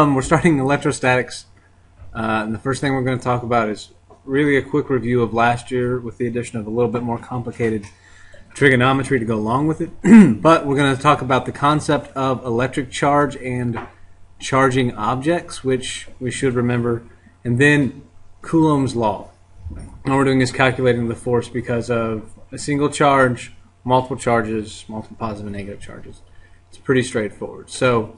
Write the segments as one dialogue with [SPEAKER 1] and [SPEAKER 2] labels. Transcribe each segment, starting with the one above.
[SPEAKER 1] We're starting electrostatics, and the first thing we're going to talk about is really a quick review of last year with the addition of a little bit more complicated trigonometry to go along with it. But we're going to talk about the concept of electric charge and charging objects, which we should remember, and then Coulombs' law. All we're doing is calculating the force because of a single charge, multiple charges, multiple positive and negative charges. It's pretty straightforward. So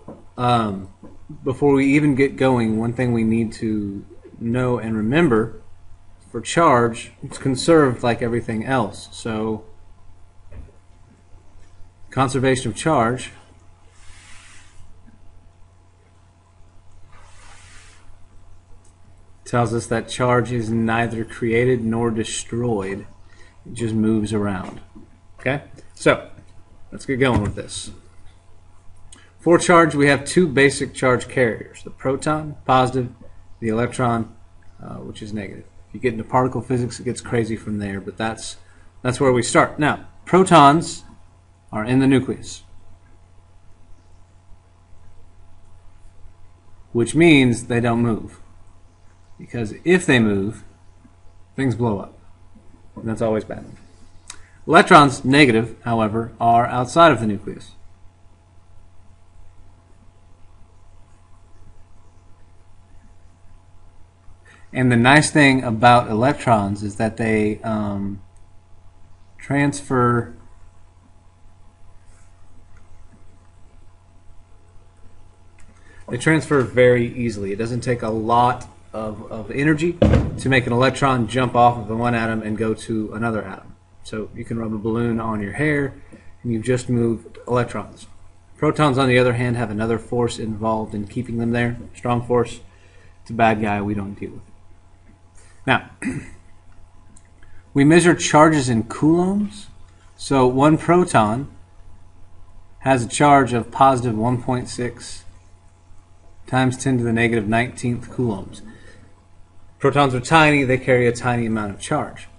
[SPEAKER 1] before we even get going, one thing we need to know and remember for charge, it's conserved like everything else. So conservation of charge tells us that charge is neither created nor destroyed. It just moves around. Okay? So let's get going with this. For charge, we have two basic charge carriers, the proton, positive, the electron, which is negative. If you get into particle physics, it gets crazy from there, but that's where we start. Now, protons are in the nucleus, which means they don't move. Because if they move, things blow up. And that's always bad. Electrons, negative, however, are outside of the nucleus. And the nice thing about electrons is that they transfer very easily. It doesn't take a lot of energy to make an electron jump off of the one atom and go to another atom. So you can rub a balloon on your hair and you've just moved electrons. Protons, on the other hand, have another force involved in keeping them there. Strong force. It's a bad guy. We don't deal with it. Now, we measure charges in coulombs. So one proton has a charge of positive 1.6 times 10 to the negative 19th coulombs. Protons are tiny. They carry a tiny amount of charge.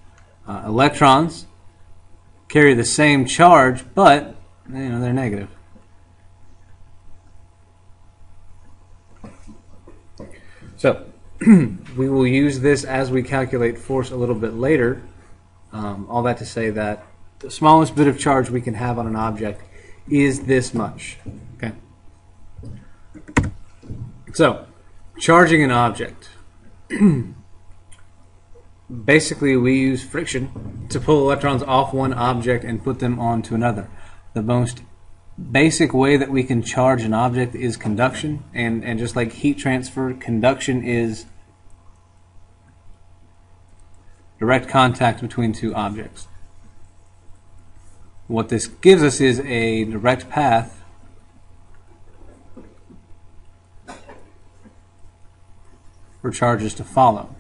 [SPEAKER 1] Electrons carry the same charge, but they're negative. So we will use this as we calculate force a little bit later. All that to say that the smallest bit of charge we can have on an object is this much. Okay. So, charging an object. Basically, we use friction to pull electrons off one object and put them onto another. The most basic way that we can charge an object is conduction, and just like heat transfer, conduction is direct contact between two objects. What this gives us is a direct path for charges to follow.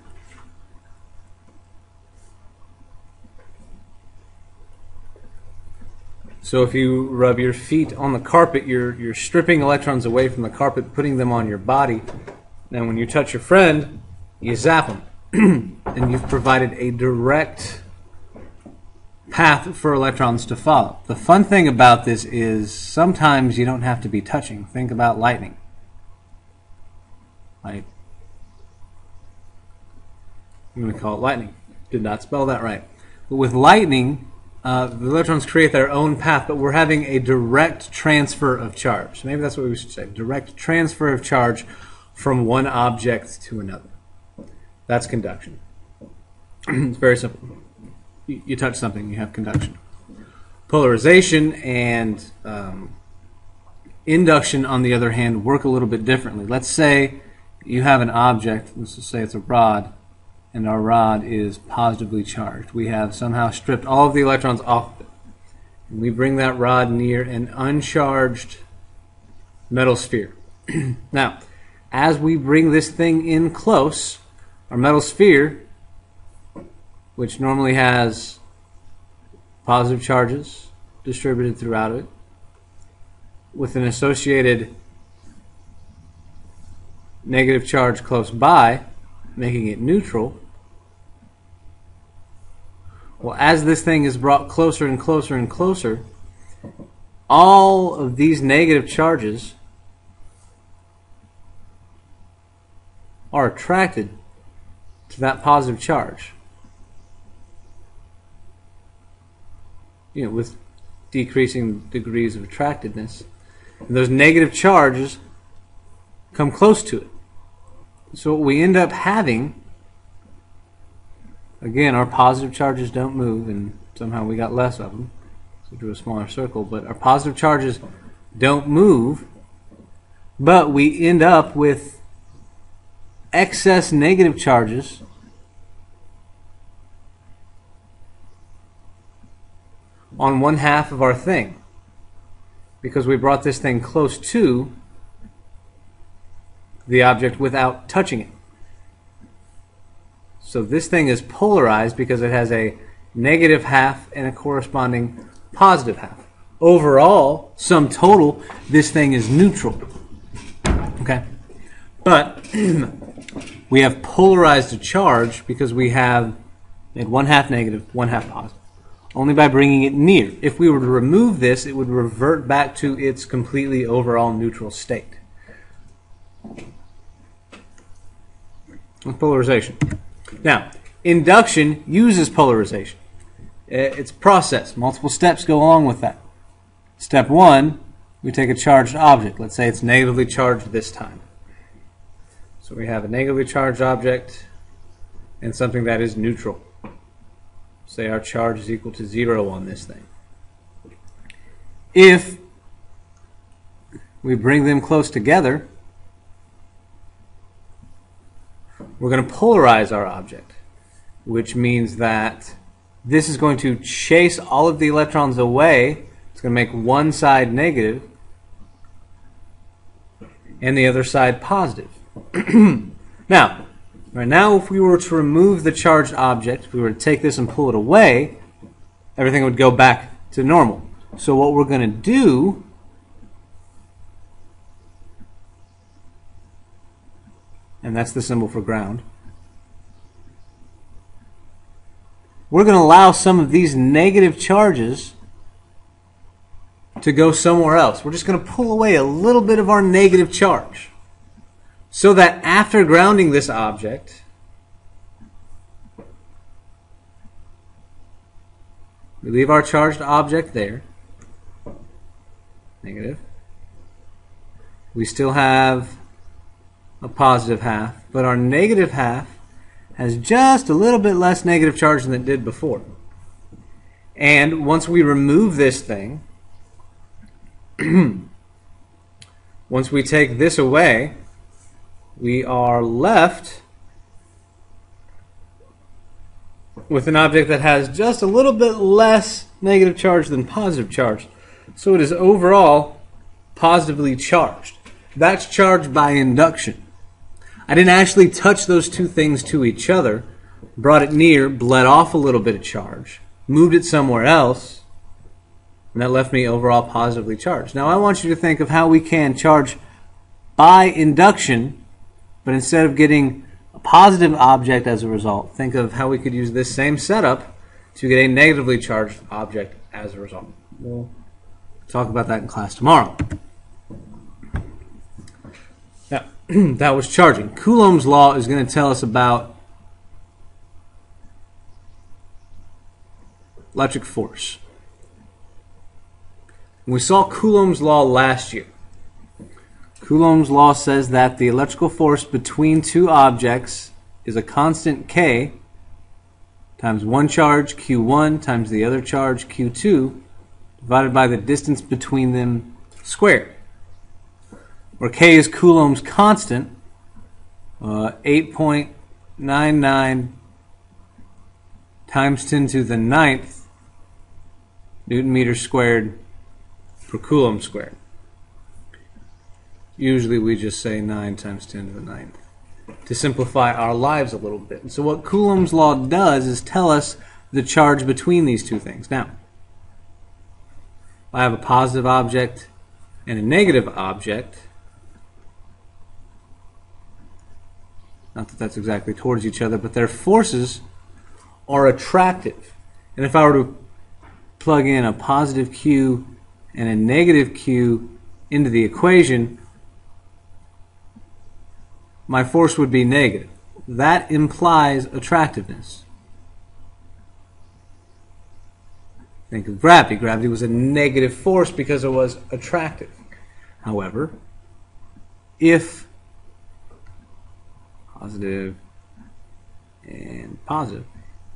[SPEAKER 1] So if you rub your feet on the carpet, you're stripping electrons away from the carpet, putting them on your body. Then when you touch your friend, you zap them. And you've provided a direct path for electrons to follow. The fun thing about this is sometimes you don't have to be touching. Think about lightning. I'm going to call it lightning. Did not spell that right. But with lightning, the electrons create their own path, but we're having a direct transfer of charge. Maybe that's what we should say. Direct transfer of charge from one object to another. That's conduction. It's very simple. You touch something, you have conduction. Polarization and induction, on the other hand, work a little bit differently. Let's say you have an object, let's just say it's a rod, and our rod is positively charged. We have somehow stripped all of the electrons off of it. And we bring that rod near an uncharged metal sphere. Now, as we bring this thing in close, our metal sphere, which normally has positive charges distributed throughout it, with an associated negative charge close by, making it neutral. Well, as this thing is brought closer and closer and closer, all of these negative charges are attracted to that positive charge. With decreasing degrees of attractiveness. And those negative charges come close to it. So what we end up having, again, our positive charges don't move, and somehow we got less of them. So drew a smaller circle, but our positive charges don't move, but we end up with excess negative charges on one half of our thing, because we brought this thing close to the object without touching it. So this thing is polarized because it has a negative half and a corresponding positive half. Overall, sum total, this thing is neutral. Okay? But we have polarized a charge because we have one half negative, one half positive. Only by bringing it near. If we were to remove this, it would revert back to its completely overall neutral state. Polarization. Now, induction uses polarization. It's a process. Multiple steps go along with that. Step 1, we take a charged object. Let's say it's negatively charged this time. So we have a negatively charged object and something that is neutral. Say our charge is equal to 0 on this thing. If we bring them close together, we're going to polarize our object, which means that this is going to chase all of the electrons away. It's going to make one side negative and the other side positive. Now, right now, if we were to remove the charged object, if we were to take this and pull it away, everything would go back to normal. So what we're going to do and that's the symbol for ground. We're going to allow some of these negative charges to go somewhere else. We're just going to pull away a little bit of our negative charge so that after grounding this object, we leave our charged object there, negative. We still have a positive half, but our negative half has just a little bit less negative charge than it did before. And once we remove this thing, once we take this away, we are left with an object that has just a little bit less negative charge than positive charge. So it is overall positively charged. That's charged by induction. I didn't actually touch those two things to each other, brought it near, bled off a little bit of charge, moved it somewhere else, and that left me overall positively charged. Now I want you to think of how we can charge by induction, but instead of getting a positive object as a result, think of how we could use this same setup to get a negatively charged object as a result. We'll talk about that in class tomorrow. Now, that was charging. Coulombs' law is going to tell us about electric force. We saw Coulombs' law last year. Coulombs' law says that the electrical force between two objects is a constant K times one charge, Q1, times the other charge, Q2, divided by the distance between them squared, where K is Coulomb's constant, 8.99 times 10 to the 9th Newton meters squared per Coulomb squared. Usually we just say 9 times 10 to the 9th to simplify our lives a little bit. And so what Coulomb's law does is tell us the charge between these two things. Now, I have a positive object and a negative object. Not that that's exactly towards each other, but their forces are attractive. And if I were to plug in a positive Q and a negative Q into the equation, my force would be negative. That implies attractiveness. Think of gravity. Gravity was a negative force because it was attractive. However, if positive and positive,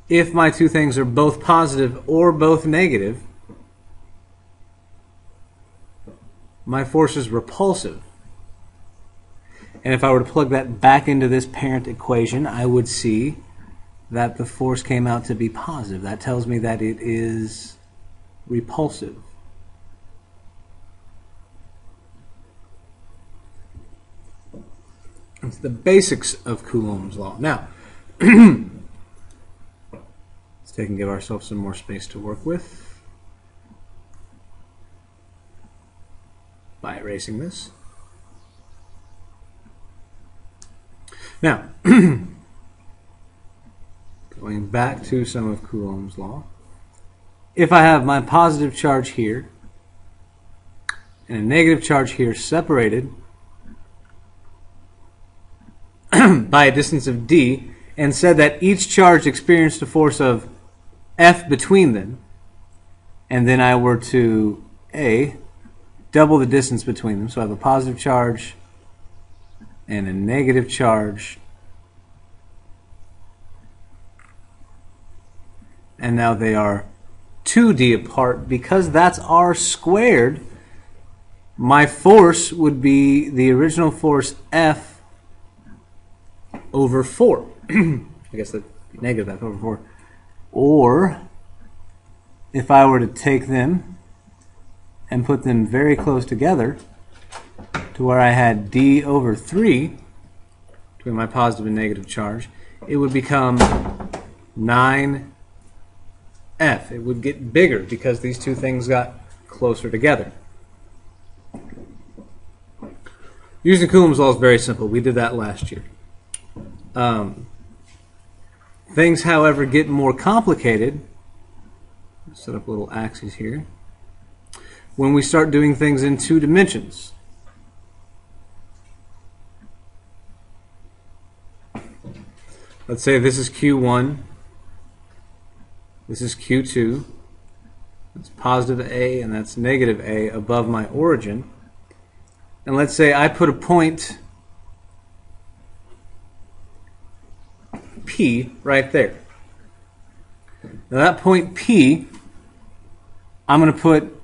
[SPEAKER 1] if my two things are both positive or both negative, my force is repulsive. And if I were to plug that back into this parent equation, I would see that the force came out to be positive. That tells me that it is repulsive. It's the basics of Coulomb's law. Now, let's take and give ourselves some more space to work with by erasing this. Now, going back to some of Coulomb's law, if I have my positive charge here and a negative charge here separated by a distance of d, and said that each charge experienced a force of F between them, and then I were to double the distance between them, so I have a positive charge and a negative charge, and now they are 2d apart. Because that's r squared, my force would be the original force F over 4. I guess that negative F over 4. Or if I were to take them and put them very close together to where I had d over 3 between my positive and negative charge, it would become 9f. It would get bigger because these two things got closer together. Using Coulomb's law is very simple. We did that last year. Things, however, get more complicated. Set up little axes here. When we start doing things in 2 dimensions. Let's say this is Q1. This is Q2. That's positive A and that's negative A above my origin. And let's say I put a point P right there. Now that point P, I'm going to put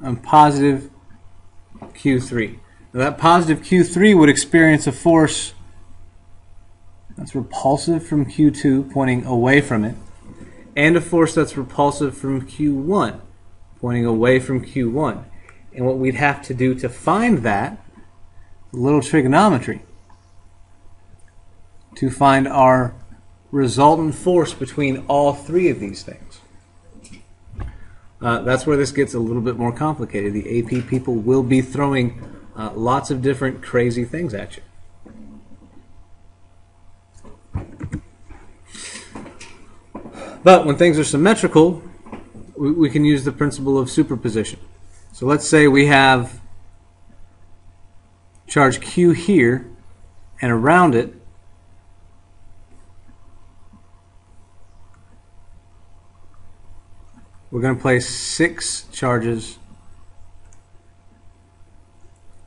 [SPEAKER 1] on positive Q3. Now that positive Q3 would experience a force that's repulsive from Q2 pointing away from it, and a force that's repulsive from Q1 pointing away from Q1. And what we'd have to do to find that, a little trigonometry, to find our resultant force between all 3 of these things. That's where this gets a little bit more complicated. The AP people will be throwing lots of different crazy things at you. But when things are symmetrical, we can use the principle of superposition. So let's say we have charge Q here, and around it we're going to place 6 charges,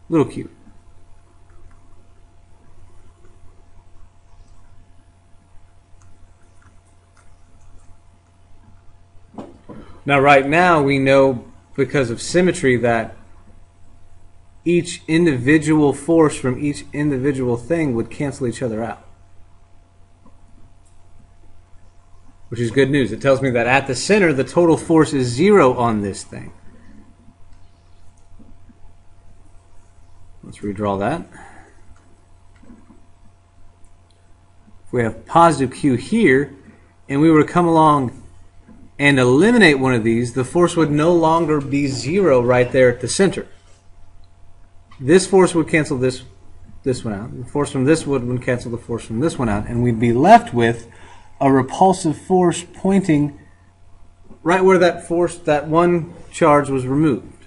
[SPEAKER 1] little q. Now right now we know because of symmetry that each individual force from each individual thing would cancel each other out. Which is good news. It tells me that at the center the total force is 0 on this thing. Let's redraw that. If we have positive Q here, and we were to come along and eliminate one of these, the force would no longer be 0 right there at the center. This force would cancel this one out. The force from this would cancel the force from this one out, and we'd be left with a repulsive force pointing right where that one charge was removed.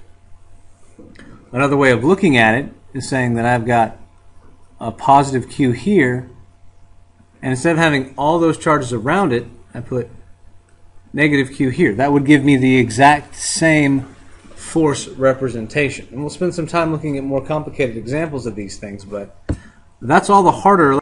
[SPEAKER 1] Another way of looking at it is saying that I've got a positive Q here, and instead of having all those charges around it, I put negative Q here. That would give me the exact same force representation. And we'll spend some time looking at more complicated examples of these things, but that's all the harder